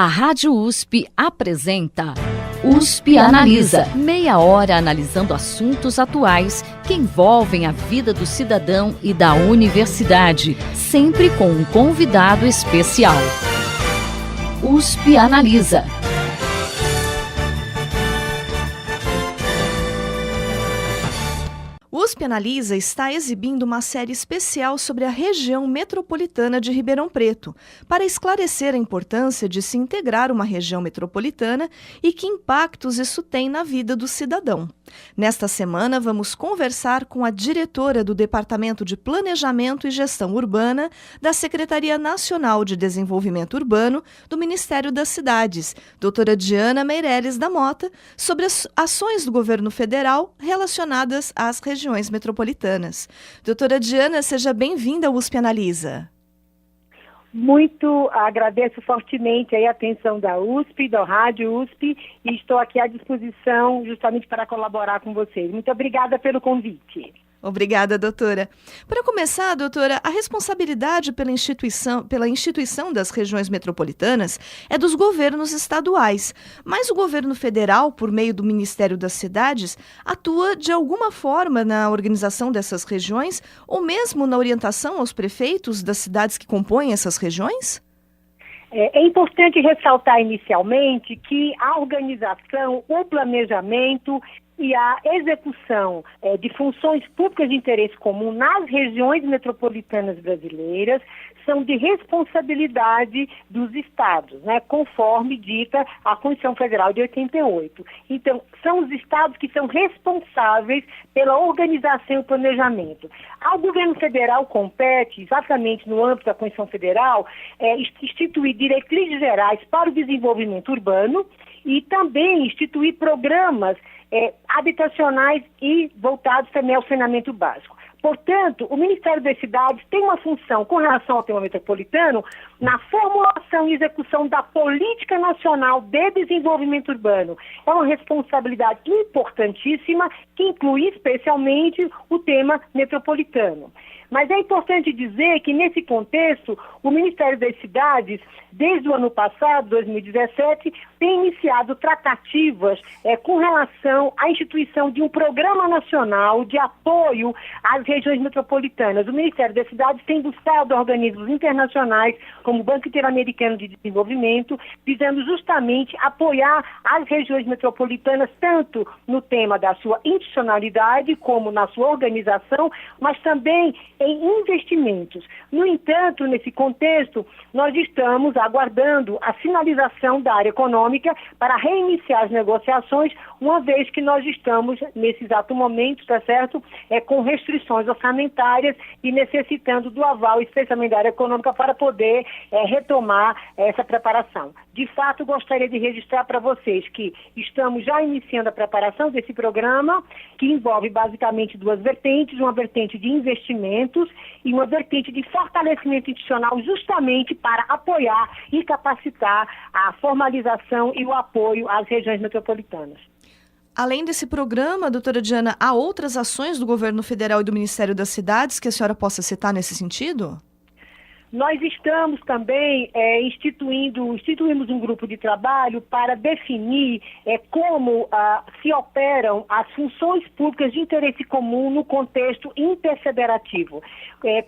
A Rádio USP apresenta USP Analisa. Meia hora analisando assuntos atuais que envolvem a vida do cidadão e da universidade, sempre com um convidado especial. USP Analisa. O USP Analisa está exibindo uma série especial sobre a região metropolitana de Ribeirão Preto, para esclarecer a importância de se integrar uma região metropolitana e que impactos isso tem na vida do cidadão. Nesta semana, vamos conversar com a diretora do Departamento de Planejamento e Gestão Urbana da Secretaria Nacional de Desenvolvimento Urbano do Ministério das Cidades, doutora Diana Meireles da Mota, sobre as ações do governo federal relacionadas às regiões metropolitanas. Doutora Diana, seja bem-vinda ao USP Analisa. Muito agradeço fortemente a atenção da USP, da Rádio USP, e estou aqui à disposição justamente para colaborar com vocês. Muito obrigada pelo convite. Obrigada, doutora. Para começar, doutora, a responsabilidade pela instituição das regiões metropolitanas é dos governos estaduais, mas o governo federal, por meio do Ministério das Cidades, atua de alguma forma na organização dessas regiões ou mesmo na orientação aos prefeitos das cidades que compõem essas regiões? É importante ressaltar inicialmente que a organização, o planejamento e a execução de funções públicas de interesse comum nas regiões metropolitanas brasileiras são de responsabilidade dos estados, né, conforme dita a Constituição Federal de 88. Então, são os estados que são responsáveis pela organização e o planejamento. Ao governo federal compete, exatamente no âmbito da Constituição Federal, instituir diretrizes gerais para o desenvolvimento urbano e também instituir programas habitacionais e voltados também ao saneamento básico. Portanto, o Ministério das Cidades tem uma função com relação ao tema metropolitano na formulação e execução da Política Nacional de Desenvolvimento Urbano. É uma responsabilidade importantíssima que inclui especialmente o tema metropolitano. Mas é importante dizer que, nesse contexto, o Ministério das Cidades, desde o ano passado, 2017, tem iniciado tratativas com relação à instituição de um programa nacional de apoio às regiões metropolitanas. O Ministério das Cidades tem buscado organismos internacionais, como o Banco Interamericano de Desenvolvimento, visando justamente apoiar as regiões metropolitanas, tanto no tema da sua institucionalidade, como na sua organização, mas também em investimentos. No entanto, nesse contexto, nós estamos aguardando a finalização da área econômica para reiniciar as negociações, uma vez que nós estamos, nesse exato momento, tá certo, com restrições orçamentárias e necessitando do aval, especialmente da área econômica, para poder retomar essa preparação. De fato, gostaria de registrar para vocês que estamos já iniciando a preparação desse programa, que envolve basicamente duas vertentes, uma vertente de investimentos e uma vertente de fortalecimento institucional, justamente para apoiar e capacitar a formalização e o apoio às regiões metropolitanas. Além desse programa, doutora Diana, há outras ações do governo federal e do Ministério das Cidades que a senhora possa citar nesse sentido? Nós estamos também instituímos um grupo de trabalho para definir como se operam as funções públicas de interesse comum no contexto interfederativo.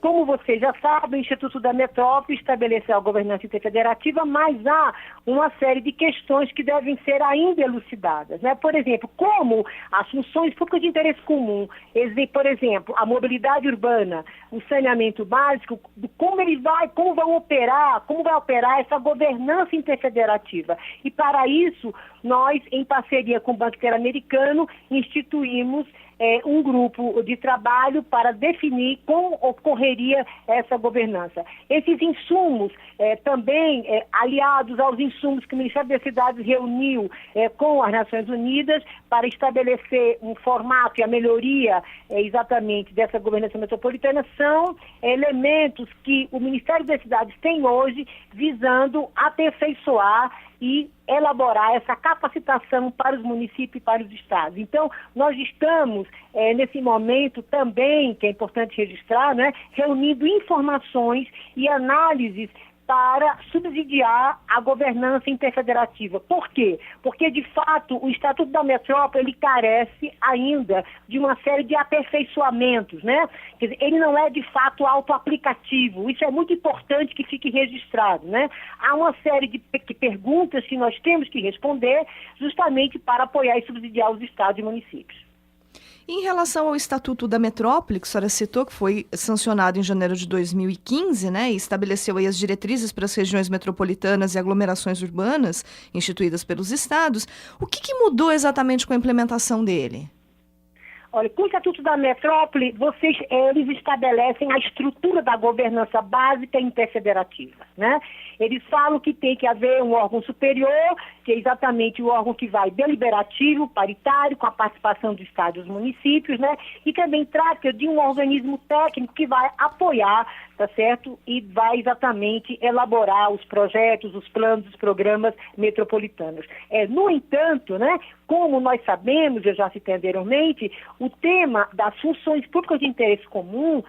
Como vocês já sabem, o Instituto da Metrópole estabeleceu a governança interfederativa, mas há uma série de questões que devem ser ainda elucidadas, né? Por exemplo, como as funções públicas de interesse comum, por exemplo, a mobilidade urbana, o saneamento básico, como vai operar essa governança interfederativa. E para isso, nós, em parceria com o Banco Interamericano, instituímos um grupo de trabalho para definir como ocorreria essa governança. Esses insumos também aliados aos insumos que o Ministério das Cidades reuniu com as Nações Unidas para estabelecer um formato e a melhoria exatamente dessa governança metropolitana, são elementos que o Ministério das Cidades tem hoje visando aperfeiçoar e elaborar essa capacitação para os municípios e para os estados. Então, nós estamos, nesse momento também, que é importante registrar, né, reunindo informações e análises para subsidiar a governança interfederativa. Por quê? Porque, de fato, o Estatuto da Metrópole ele carece ainda de uma série de aperfeiçoamentos, né? Quer dizer, ele não é, de fato, autoaplicativo. Isso é muito importante que fique registrado, né? Há uma série de perguntas que nós temos que responder justamente para apoiar e subsidiar os estados e municípios. Em relação ao Estatuto da Metrópole, que a senhora citou, que foi sancionado em janeiro de 2015, né, e estabeleceu aí as diretrizes para as regiões metropolitanas e aglomerações urbanas instituídas pelos estados, o que mudou exatamente com a implementação dele? Olha, com o Estatuto da Metrópole, eles estabelecem a estrutura da governança básica interfederativa, né? Eles falam que tem que haver um órgão superior, que é exatamente o órgão que vai deliberativo, paritário, com a participação dos estados e dos municípios, né? E também trata de um organismo técnico que vai apoiar, tá certo? E vai exatamente elaborar os projetos, os planos, os programas metropolitanos. No entanto, né? Como nós sabemos, eu já citei anteriormente, o tema das funções públicas de interesse comum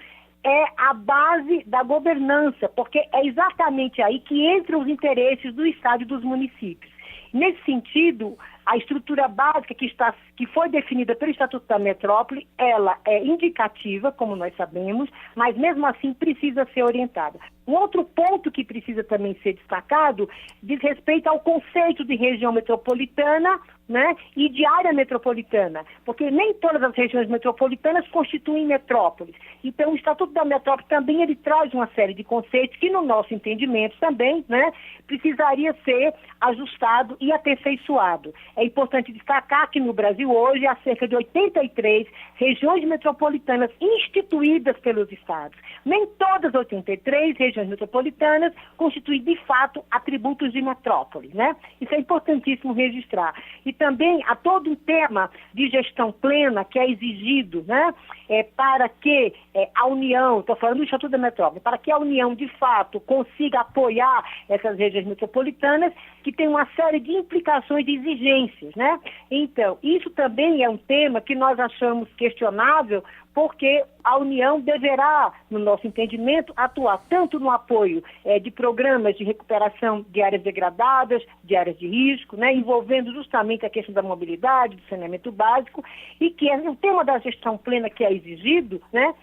é a base da governança, porque é exatamente aí que entram os interesses do Estado e dos municípios. Nesse sentido, a estrutura básica que foi definida pelo Estatuto da Metrópole, ela é indicativa, como nós sabemos, mas mesmo assim precisa ser orientada. Um outro ponto que precisa também ser destacado diz respeito ao conceito de região metropolitana, né, e de área metropolitana, porque nem todas as regiões metropolitanas constituem metrópoles. Então, o Estatuto da Metrópole também ele traz uma série de conceitos que, no nosso entendimento também, né, precisaria ser ajustado e aperfeiçoado. É importante destacar que no Brasil hoje há cerca de 83 regiões metropolitanas instituídas pelos estados. Nem todas as 83 regiões metropolitanas constituem, de fato, atributos de metrópole, né? Isso é importantíssimo registrar. E também há todo um tema de gestão plena que é exigido, né? Para que a União, estou falando do Estatuto da Metrópole, para que a União, de fato, consiga apoiar essas regiões metropolitanas, que tem uma série de implicações e exigências, né? Então, isso também é um tema que nós achamos questionável, porque a União deverá, no nosso entendimento, atuar tanto no apoio de programas de recuperação de áreas degradadas, de áreas de risco, né, envolvendo justamente a questão da mobilidade, do saneamento básico, e que o tema da gestão plena que é exigido, né,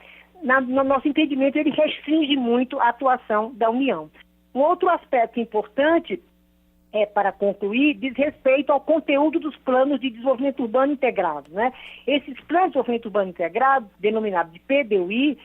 no nosso entendimento, ele restringe muito a atuação da União. Um outro aspecto importante para concluir, diz respeito ao conteúdo dos planos de desenvolvimento urbano integrado, né? Esses planos de desenvolvimento urbano integrado, denominados de PDUI,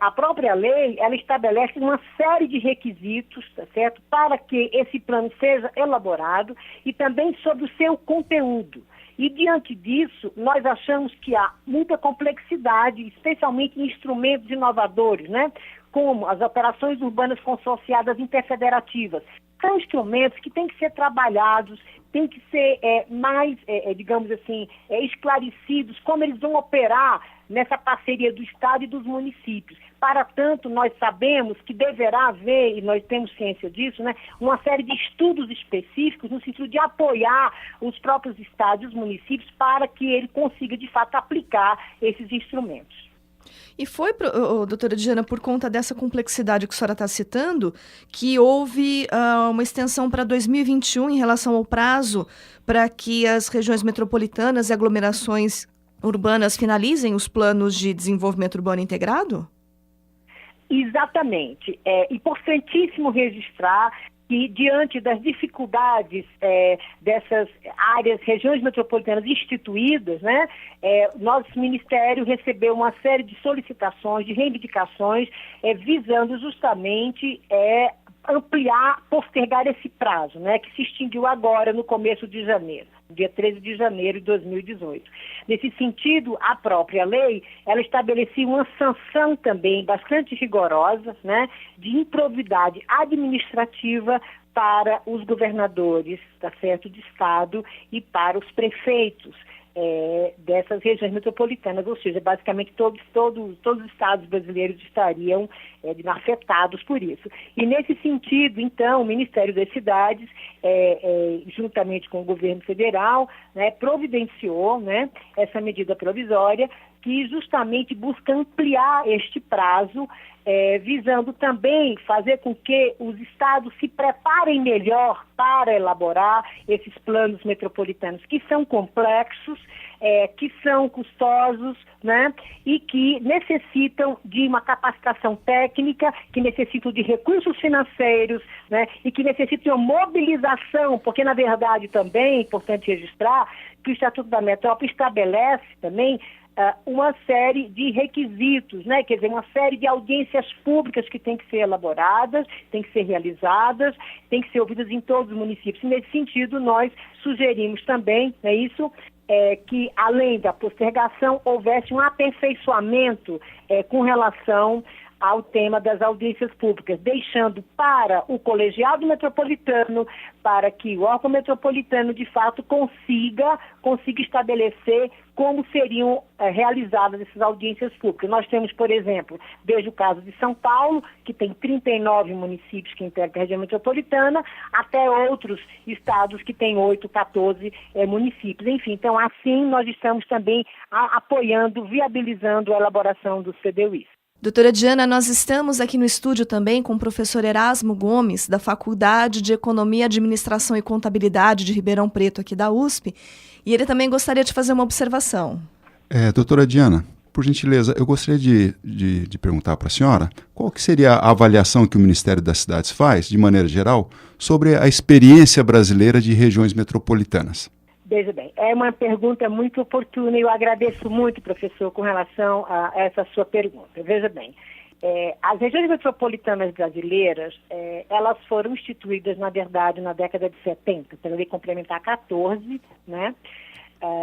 a própria lei, ela estabelece uma série de requisitos, tá certo? Para que esse plano seja elaborado e também sobre o seu conteúdo. E, diante disso, nós achamos que há muita complexidade, especialmente em instrumentos inovadores, né? Como as operações urbanas consorciadas interfederativas. São instrumentos que têm que ser trabalhados, têm que ser mais, digamos assim, esclarecidos, como eles vão operar nessa parceria do Estado e dos municípios. Para tanto, nós sabemos que deverá haver, e nós temos ciência disso, né, uma série de estudos específicos no sentido de apoiar os próprios estados e os municípios para que ele consiga, de fato, aplicar esses instrumentos. E foi, doutora Diana, por conta dessa complexidade que a senhora está citando, que houve uma extensão para 2021 em relação ao prazo para que as regiões metropolitanas e aglomerações urbanas finalizem os planos de desenvolvimento urbano integrado? Exatamente. É importantíssimo registrar que, diante das dificuldades dessas áreas, regiões metropolitanas instituídas, né, nosso Ministério recebeu uma série de solicitações, de reivindicações, visando justamente ampliar, postergar esse prazo, né, que se extinguiu agora no começo de janeiro, dia 13 de janeiro de 2018. Nesse sentido, a própria lei, ela estabelecia uma sanção também bastante rigorosa, né, de improbidade administrativa para os governadores, tá certo, de estado e para os prefeitos dessas regiões metropolitanas, ou seja, basicamente todos os estados brasileiros estariam afetados por isso. E nesse sentido, então, o Ministério das Cidades, juntamente com o governo federal, né, providenciou, né, essa medida provisória que justamente busca ampliar este prazo, visando também fazer com que os estados se preparem melhor para elaborar esses planos metropolitanos, que são complexos, que são custosos, né, e que necessitam de uma capacitação técnica, que necessitam de recursos financeiros, né, e que necessitam de uma mobilização, porque, na verdade, também é importante registrar que o Estatuto da Metrópole estabelece também uma série de requisitos, né? Quer dizer, uma série de audiências públicas que têm que ser elaboradas, têm que ser realizadas, têm que ser ouvidas em todos os municípios. E, nesse sentido, nós sugerimos também, que, além da postergação, houvesse um aperfeiçoamento com relação ao tema das audiências públicas, deixando para o colegiado metropolitano, para que o órgão metropolitano, de fato, consiga estabelecer como seriam realizadas essas audiências públicas. Nós temos, por exemplo, desde o caso de São Paulo, que tem 39 municípios que integram a região metropolitana, até outros estados que têm 8, 14 municípios. Enfim, então, assim, nós estamos também apoiando, viabilizando a elaboração dos CDUIs. Doutora Diana, nós estamos aqui no estúdio também com o professor Erasmo Gomes, da Faculdade de Economia, Administração e Contabilidade de Ribeirão Preto, aqui da USP, e ele também gostaria de fazer uma observação. Doutora Diana, por gentileza, eu gostaria de perguntar para a senhora qual que seria a avaliação que o Ministério das Cidades faz, de maneira geral, sobre a experiência brasileira de regiões metropolitanas. Veja bem, é uma pergunta muito oportuna e eu agradeço muito, professor, com relação a essa sua pergunta. Veja bem, as regiões metropolitanas brasileiras, elas foram instituídas, na verdade, na década de 70, pela Lei Complementar 14, né?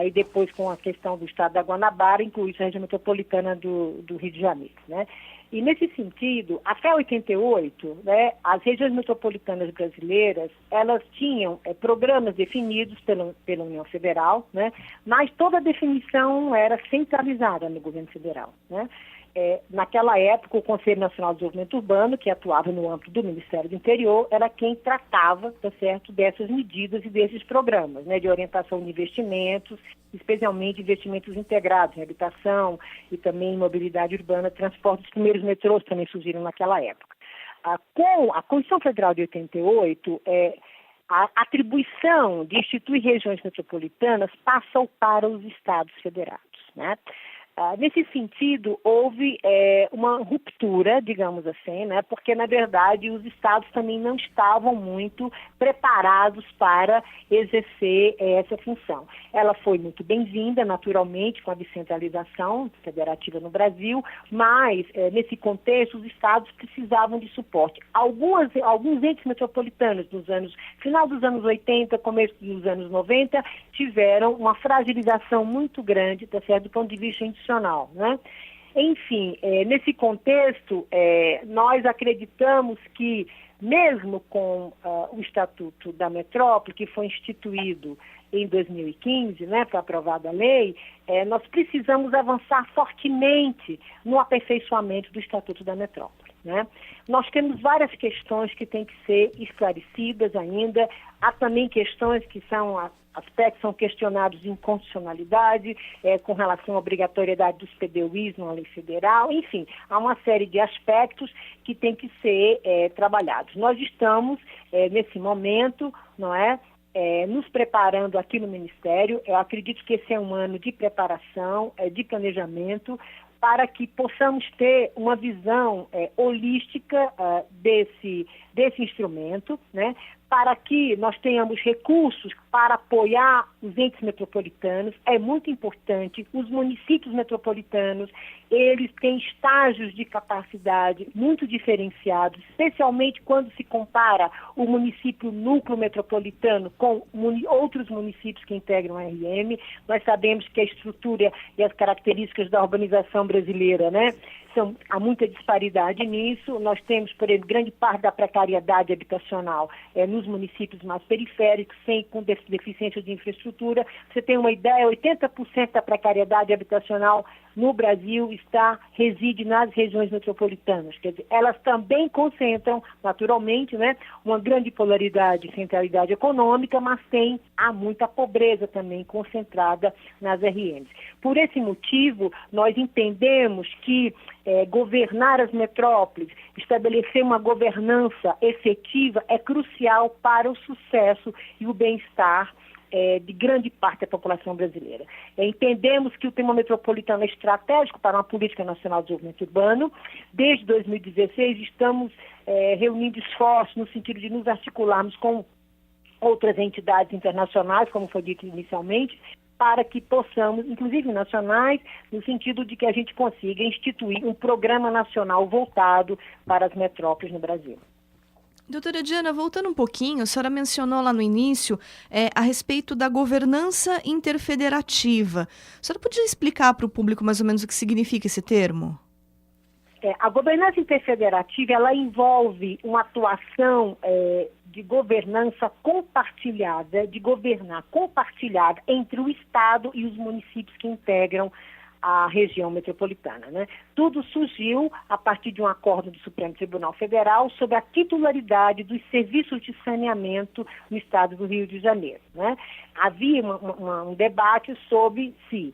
E depois, com a questão do Estado da Guanabara, incluiu a região metropolitana do Rio de Janeiro, né? E, nesse sentido, até 88, né, as regiões metropolitanas brasileiras, elas tinham programas definidos pela União Federal, né, mas toda a definição era centralizada no governo federal, né? Naquela época, o Conselho Nacional de Desenvolvimento Urbano, que atuava no âmbito do Ministério do Interior, era quem tratava, tá certo, dessas medidas e desses programas, né, de orientação de investimentos, especialmente investimentos integrados em habitação e também em mobilidade urbana, transporte. Os primeiros metrôs também surgiram naquela época. Com a Constituição Federal de 88, a atribuição de instituir regiões metropolitanas passou para os estados federados, né? Nesse sentido, houve uma ruptura, digamos assim, né? Porque, na verdade, os estados também não estavam muito preparados para exercer essa função. Ela foi muito bem-vinda, naturalmente, com a descentralização federativa no Brasil, mas, nesse contexto, os estados precisavam de suporte. Alguns entes metropolitanos, final dos anos 80, começo dos anos 90, tiveram uma fragilização muito grande, tá certo, do ponto de vista institucional, né? Enfim, nesse contexto, nós acreditamos que, mesmo com o Estatuto da Metrópole, que foi instituído em 2015, né, foi aprovada a lei, nós precisamos avançar fortemente no aperfeiçoamento do Estatuto da Metrópole, né? Nós temos várias questões que têm que ser esclarecidas ainda. Há também questões que aspectos são questionados de inconstitucionalidade, com relação à obrigatoriedade dos PDUIs numa lei federal. Enfim, há uma série de aspectos que têm que ser trabalhados. Nós estamos, nesse momento, não é, nos preparando aqui no Ministério. Eu acredito que esse é um ano de preparação, de planejamento, para que possamos ter uma visão holística desse instrumento, né? Para que nós tenhamos recursos para apoiar os entes metropolitanos. É muito importante. Os municípios metropolitanos, eles têm estágios de capacidade muito diferenciados, especialmente quando se compara o município núcleo metropolitano com outros municípios que integram a RM. Nós sabemos que a estrutura e as características da urbanização brasileira, né, há muita disparidade nisso. Nós temos, por exemplo, grande parte da precariedade habitacional nos municípios mais periféricos, com deficiência de infraestrutura. Você tem uma ideia, 80% da precariedade habitacional no Brasil reside nas regiões metropolitanas. Quer dizer, elas também concentram, naturalmente, né, uma grande polaridade e centralidade econômica, mas há muita pobreza também concentrada nas RMs. Por esse motivo, nós entendemos que governar as metrópoles, estabelecer uma governança efetiva é crucial para o sucesso e o bem-estar de grande parte da população brasileira. Entendemos que o tema metropolitano é estratégico para uma política nacional de desenvolvimento urbano. Desde 2016 estamos reunindo esforços no sentido de nos articularmos com outras entidades internacionais, como foi dito inicialmente, para que possamos, inclusive nacionais, no sentido de que a gente consiga instituir um programa nacional voltado para as metrópoles no Brasil. Doutora Diana, voltando um pouquinho, a senhora mencionou lá no início a respeito da governança interfederativa. A senhora podia explicar para o público mais ou menos o que significa esse termo? A governança interfederativa, ela envolve uma atuação de governança compartilhada, de governar compartilhada entre o Estado e os municípios que integram a região metropolitana, né? Tudo surgiu a partir de um acordo do Supremo Tribunal Federal sobre a titularidade dos serviços de saneamento no estado do Rio de Janeiro, né? Havia um debate sobre se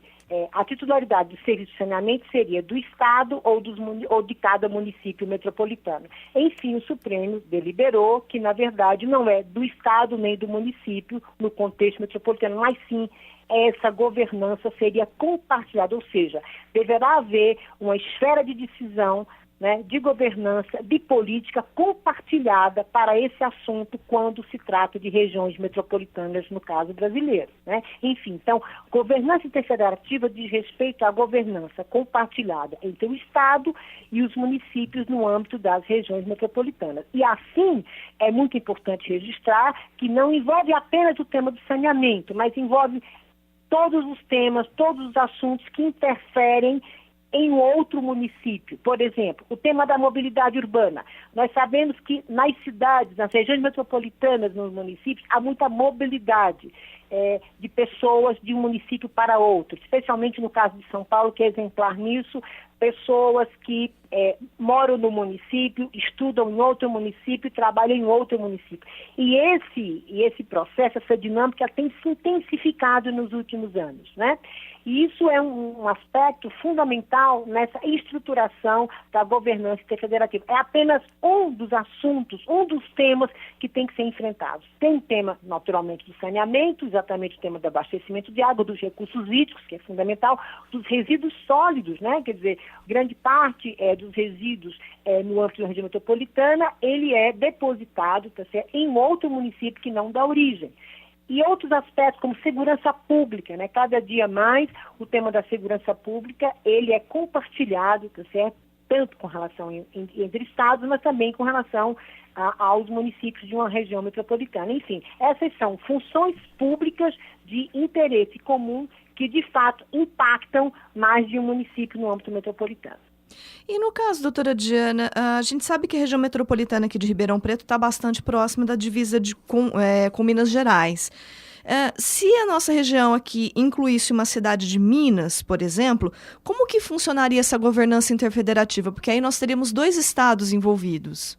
a titularidade do serviço de saneamento seria do Estado ou de cada município metropolitano. Enfim, o Supremo deliberou que, na verdade, não é do Estado nem do município no contexto metropolitano, mas sim essa governança seria compartilhada, ou seja, deverá haver uma esfera de decisão, né, de governança, de política compartilhada para esse assunto quando se trata de regiões metropolitanas, no caso brasileiro, né? Enfim, então, governança interfederativa diz respeito à governança compartilhada entre o Estado e os municípios no âmbito das regiões metropolitanas. E assim, é muito importante registrar que não envolve apenas o tema do saneamento, mas envolve todos os temas, todos os assuntos que interferem em outro município. Por exemplo, o tema da mobilidade urbana. Nós sabemos que nas cidades, nas regiões metropolitanas, nos municípios, há muita mobilidade de pessoas de um município para outro, especialmente no caso de São Paulo, que é exemplar nisso, pessoas que moram no município, estudam em outro município e trabalham em outro município. E esse processo, essa dinâmica tem se intensificado nos últimos anos, né? E isso é um aspecto fundamental nessa estruturação da governança interfederativa. É apenas um dos assuntos, um dos temas que tem que ser enfrentados. Tem o tema, naturalmente, do saneamento, exatamente o tema do abastecimento de água, dos recursos hídricos, que é fundamental, dos resíduos sólidos, né? Quer dizer, grande parte dos resíduos no âmbito da região metropolitana, ele é depositado, tá certo, em outro município que não dá origem. E outros aspectos, como segurança pública, né? Cada dia mais o tema da segurança pública, ele é compartilhado, tá certo? Tanto com relação entre estados, mas também com relação aos municípios de uma região metropolitana. Enfim, essas são funções públicas de interesse comum que, de fato, impactam mais de um município no âmbito metropolitano. E no caso, doutora Diana, a gente sabe que a região metropolitana aqui de Ribeirão Preto está bastante próxima da divisa com Minas Gerais. Se a nossa região aqui incluísse uma cidade de Minas, por exemplo, como que funcionaria essa governança interfederativa? Porque aí nós teríamos 2 estados envolvidos.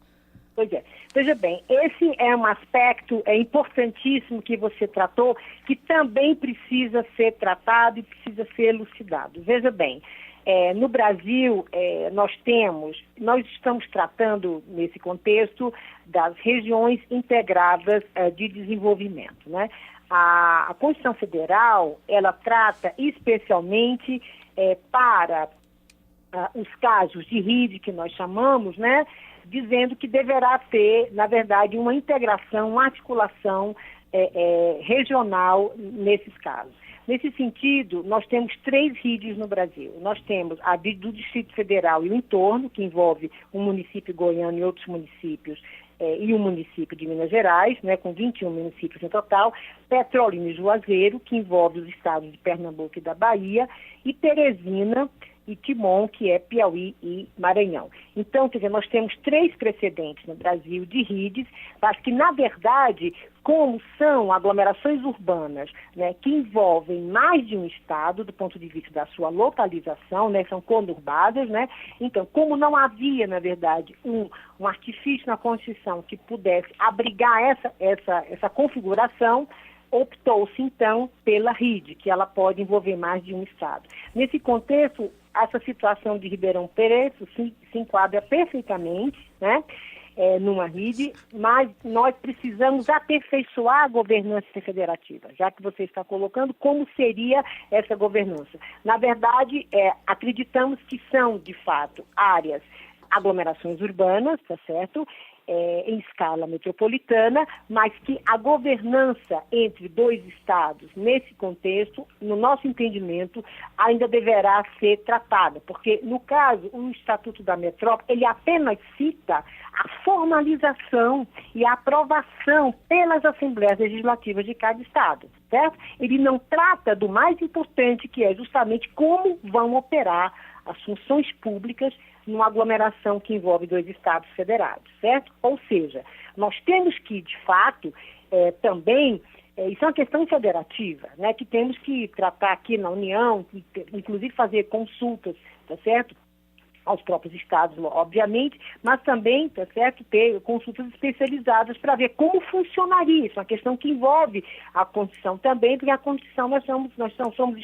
Pois é. Veja bem, esse é um aspecto importantíssimo que você tratou, que também precisa ser tratado e precisa ser elucidado. Veja bem, no Brasil, nós estamos tratando, nesse contexto, das regiões integradas de desenvolvimento, né? A Constituição Federal, ela trata especialmente para os casos de RID, que nós chamamos, né? Dizendo que deverá ter, na verdade, uma integração, uma articulação regional nesses casos. Nesse sentido, nós temos 3 RIDs no Brasil. Nós temos a do Distrito Federal e o entorno, que envolve um município goiano e outros municípios, e um município de Minas Gerais, né, com 21 municípios no total, Petrolina e Juazeiro, que envolve os estados de Pernambuco e da Bahia, e Teresina e Timon, que é Piauí e Maranhão. Então, quer dizer, nós temos 3 precedentes no Brasil de RIDs, mas que, na verdade, como são aglomerações urbanas, né, que envolvem mais de um estado do ponto de vista da sua localização, né, são conurbadas, né, então, como não havia, na verdade, um artifício na Constituição que pudesse abrigar essa configuração, optou-se, então, pela RID, que ela pode envolver mais de um estado. Nesse contexto, essa situação de Ribeirão Preto se enquadra perfeitamente, né, numa RID, mas nós precisamos aperfeiçoar a governança federativa, já que você está colocando como seria essa governança. Na verdade, acreditamos que são, de fato, áreas, aglomerações urbanas, tá certo? Em escala metropolitana, mas que a governança entre dois estados, nesse contexto, no nosso entendimento, ainda deverá ser tratada, porque, no caso, o Estatuto da Metrópole, ele apenas cita a formalização e a aprovação pelas Assembleias Legislativas de cada estado, certo? Ele não trata do mais importante, que é justamente como vão operar as funções públicas numa aglomeração que envolve dois estados federados, certo? Ou seja, nós temos que, de fato, também, isso é uma questão federativa, né, que temos que tratar aqui na União, inclusive fazer consultas, tá certo? Aos próprios estados, obviamente, mas também, tá certo, ter consultas especializadas para ver como funcionaria isso, uma questão que envolve a Constituição também, porque a Constituição nós somos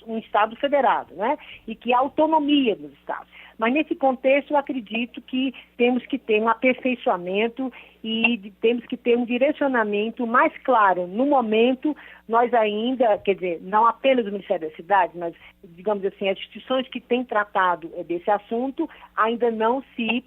um estado federado, né, e que há autonomia dos estados. Mas nesse contexto eu acredito que temos que ter um aperfeiçoamento e temos que ter um direcionamento mais claro. No momento, nós ainda, quer dizer, não apenas o Ministério das Cidades, mas, digamos assim, as instituições que têm tratado desse assunto, ainda não se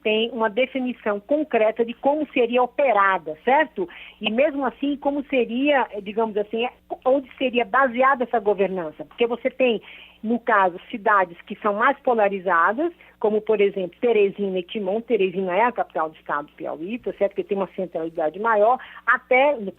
tem uma definição concreta de como seria operada, certo? E mesmo assim, como seria, digamos assim, onde seria baseada essa governança? Porque você tem, no caso, cidades que são mais polarizadas, como, por exemplo, Teresina e Timon. Teresina é a capital do estado do Piauí, tá certo? Que tem uma centralidade maior, até, no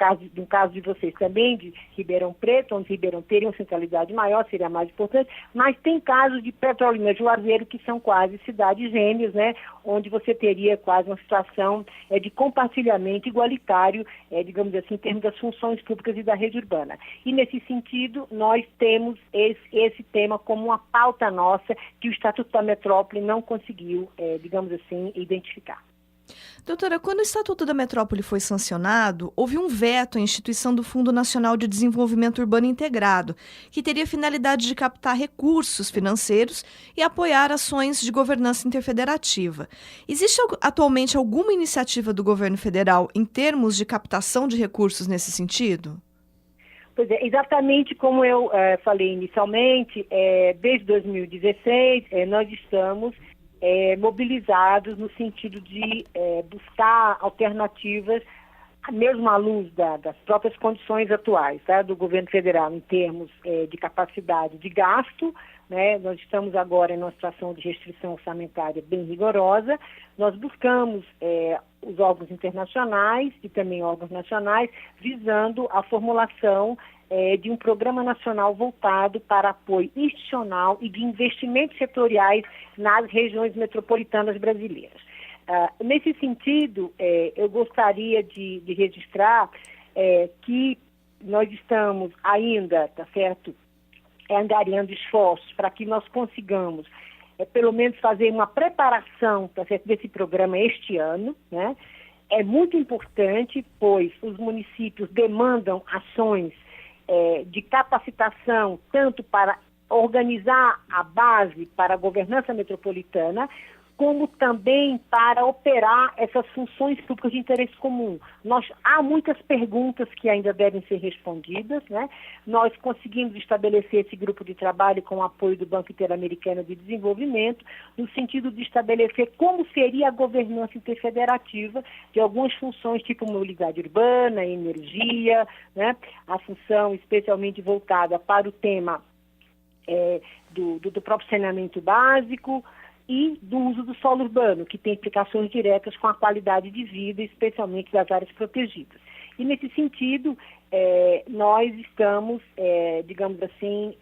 caso de vocês também, de Ribeirão Preto, onde Ribeirão teria uma centralidade maior, seria mais importante, mas tem casos de Petrolina e Juazeiro, que são quase cidades gêmeas, né? Onde você teria quase uma situação de compartilhamento igualitário, digamos assim, em termos das funções públicas e da rede urbana. E, nesse sentido, nós temos esse tema como uma pauta nossa que o Estatuto da Metrópole não conseguiu, digamos assim, identificar. Doutora, quando o Estatuto da Metrópole foi sancionado, houve um veto à instituição do Fundo Nacional de Desenvolvimento Urbano Integrado, que teria a finalidade de captar recursos financeiros e apoiar ações de governança interfederativa. Existe atualmente alguma iniciativa do governo federal em termos de captação de recursos nesse sentido? Pois é, exatamente como eu falei inicialmente, desde 2016 nós estamos mobilizados no sentido de buscar alternativas, mesmo à luz das próprias condições atuais, tá, do governo federal em termos de capacidade de gasto, né? Nós estamos agora em uma situação de restrição orçamentária bem rigorosa. Nós buscamos os órgãos internacionais e também órgãos nacionais, visando a formulação de um programa nacional voltado para apoio institucional e de investimentos setoriais nas regiões metropolitanas brasileiras. Nesse sentido, eu gostaria de registrar que nós estamos ainda, tá certo, angariando esforços para que nós consigamos, pelo menos, fazer uma preparação, tá certo, desse programa este ano, né? É muito importante, pois os municípios demandam ações de capacitação, tanto para organizar a base para a governança metropolitana, como também para operar essas funções públicas de interesse comum. Há muitas perguntas que ainda devem ser respondidas, né? Nós conseguimos estabelecer esse grupo de trabalho com o apoio do Banco Interamericano de Desenvolvimento, no sentido de estabelecer como seria a governança interfederativa de algumas funções, tipo mobilidade urbana, energia, né? A função especialmente voltada para o tema do próprio saneamento básico, e do uso do solo urbano, que tem implicações diretas com a qualidade de vida, especialmente das áreas protegidas. E, nesse sentido, nós estamos, digamos assim,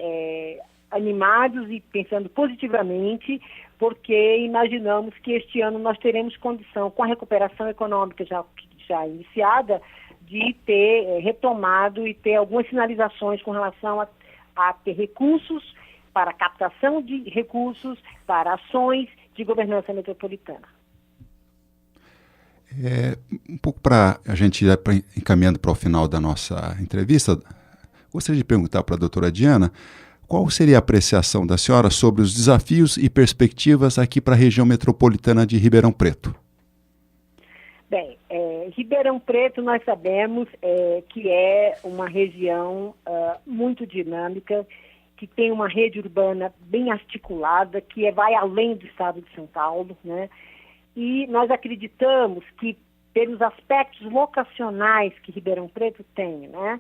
animados e pensando positivamente, porque imaginamos que este ano nós teremos condição, com a recuperação econômica já iniciada, de ter retomado e ter algumas sinalizações com relação a ter recursos para captação de recursos, para ações de governança metropolitana. Um pouco para a gente ir encaminhando para o final da nossa entrevista, gostaria de perguntar para a doutora Diana qual seria a apreciação da senhora sobre os desafios e perspectivas aqui para a região metropolitana de Ribeirão Preto. Bem, Ribeirão Preto nós sabemos que é uma região muito dinâmica, que tem uma rede urbana bem articulada, que vai além do estado de São Paulo, né? E nós acreditamos que, pelos aspectos locacionais que Ribeirão Preto tem, né?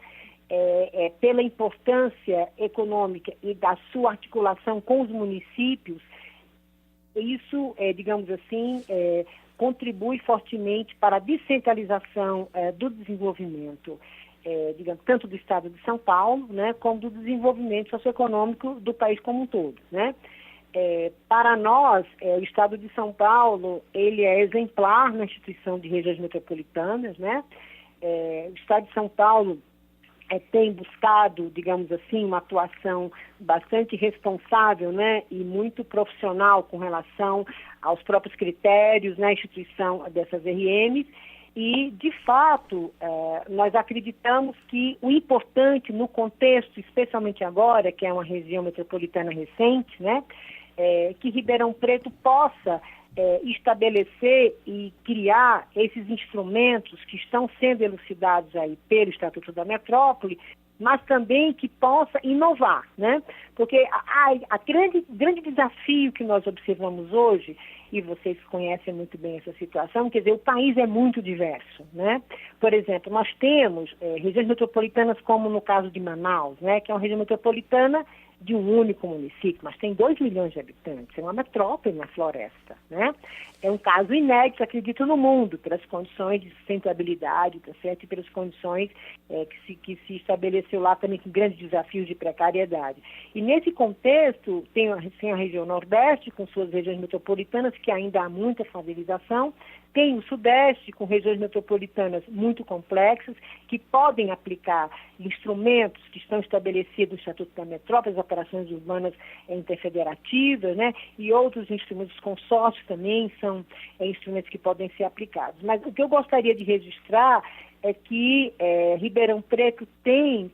Pela importância econômica e da sua articulação com os municípios, isso, digamos assim, contribui fortemente para a descentralização do desenvolvimento, digamos, tanto do estado de São Paulo, né, como do desenvolvimento socioeconômico do país como um todo, né? Para nós, o estado de São Paulo, ele é exemplar na instituição de regiões metropolitanas, né? O estado de São Paulo tem buscado, digamos assim, uma atuação bastante responsável, né, e muito profissional com relação aos próprios critérios na instituição dessas RMs. E, de fato, nós acreditamos que o importante no contexto, especialmente agora, que é uma região metropolitana recente, né, que Ribeirão Preto possa estabelecer e criar esses instrumentos que estão sendo elucidados aí pelo Estatuto da Metrópole, mas também que possa inovar, né? Porque a grande desafio que nós observamos hoje, e vocês conhecem muito bem essa situação, quer dizer, o país é muito diverso, né? Por exemplo, nós temos regiões metropolitanas como no caso de Manaus, né? Que é uma região metropolitana de um único município, mas tem 2 milhões de habitantes, é uma metrópole na floresta, né? É um caso inédito, acredito, no mundo, pelas condições de sustentabilidade, tá certo? E pelas condições que se estabeleceu lá também com grandes desafios de precariedade. E nesse contexto, tem a região Nordeste, com suas regiões metropolitanas, que ainda há muita favelização, tem o Sudeste, com regiões metropolitanas muito complexas, que podem aplicar instrumentos que estão estabelecidos no Estatuto da Metrópole, as operações urbanas interfederativas, né? E outros instrumentos, os consórcios também são instrumentos que podem ser aplicados. Mas o que eu gostaria de registrar é que Ribeirão Preto tem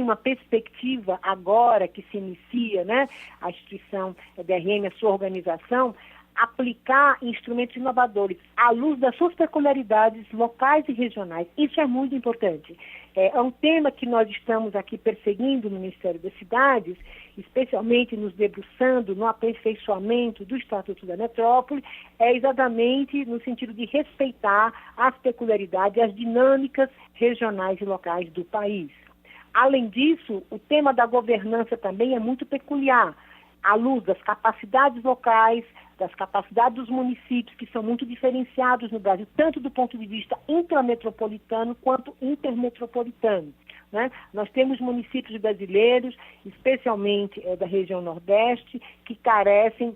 uma perspectiva agora que se inicia, né? A instituição da RM, a sua organização, aplicar instrumentos inovadores à luz das suas peculiaridades locais e regionais. Isso é muito importante. É um tema que nós estamos aqui perseguindo no Ministério das Cidades, especialmente nos debruçando no aperfeiçoamento do Estatuto da Metrópole, é exatamente no sentido de respeitar as peculiaridades, as dinâmicas regionais e locais do país. Além disso, o tema da governança também é muito peculiar, à luz das capacidades locais, das capacidades dos municípios, que são muito diferenciados no Brasil, tanto do ponto de vista intrametropolitano quanto intermetropolitano, né? Nós temos municípios brasileiros, especialmente da região Nordeste, que carecem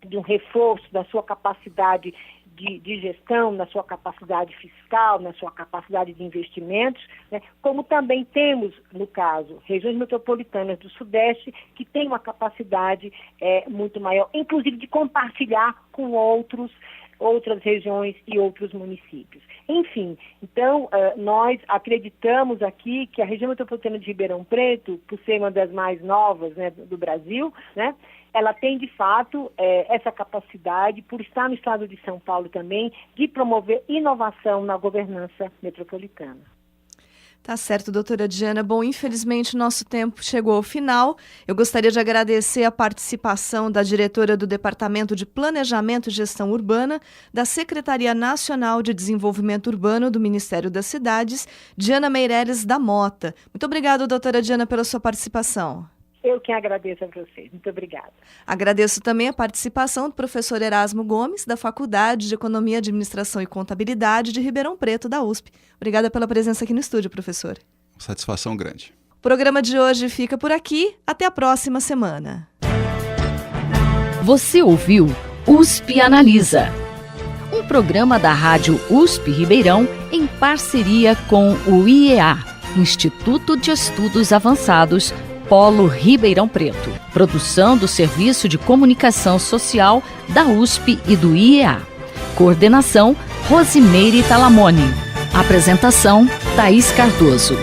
de um reforço da sua capacidade de gestão, na sua capacidade fiscal, na sua capacidade de investimentos, né? Como também temos, no caso, regiões metropolitanas do Sudeste, que têm uma capacidade muito maior, inclusive de compartilhar com outras regiões e outros municípios. Enfim, então, nós acreditamos aqui que a região metropolitana de Ribeirão Preto, por ser uma das mais novas, né, do Brasil, né, ela tem, de fato, essa capacidade, por estar no estado de São Paulo também, de promover inovação na governança metropolitana. Tá certo, doutora Diana. Bom, infelizmente o nosso tempo chegou ao final. Eu gostaria de agradecer a participação da diretora do Departamento de Planejamento e Gestão Urbana da Secretaria Nacional de Desenvolvimento Urbano do Ministério das Cidades, Diana Meireles da Mota. Muito obrigada, doutora Diana, pela sua participação. Eu que agradeço a vocês. Muito obrigada. Agradeço também a participação do professor Erasmo Gomes, da Faculdade de Economia, Administração e Contabilidade de Ribeirão Preto, da USP. Obrigada pela presença aqui no estúdio, professor. Satisfação grande. O programa de hoje fica por aqui. Até a próxima semana. Você ouviu USP Analisa, um programa da Rádio USP Ribeirão em parceria com o IEA, Instituto de Estudos Avançados, Polo Ribeirão Preto. Produção do Serviço de Comunicação Social da USP e do IEA. Coordenação, Rosimeire Talamone. Apresentação, Thaís Cardoso.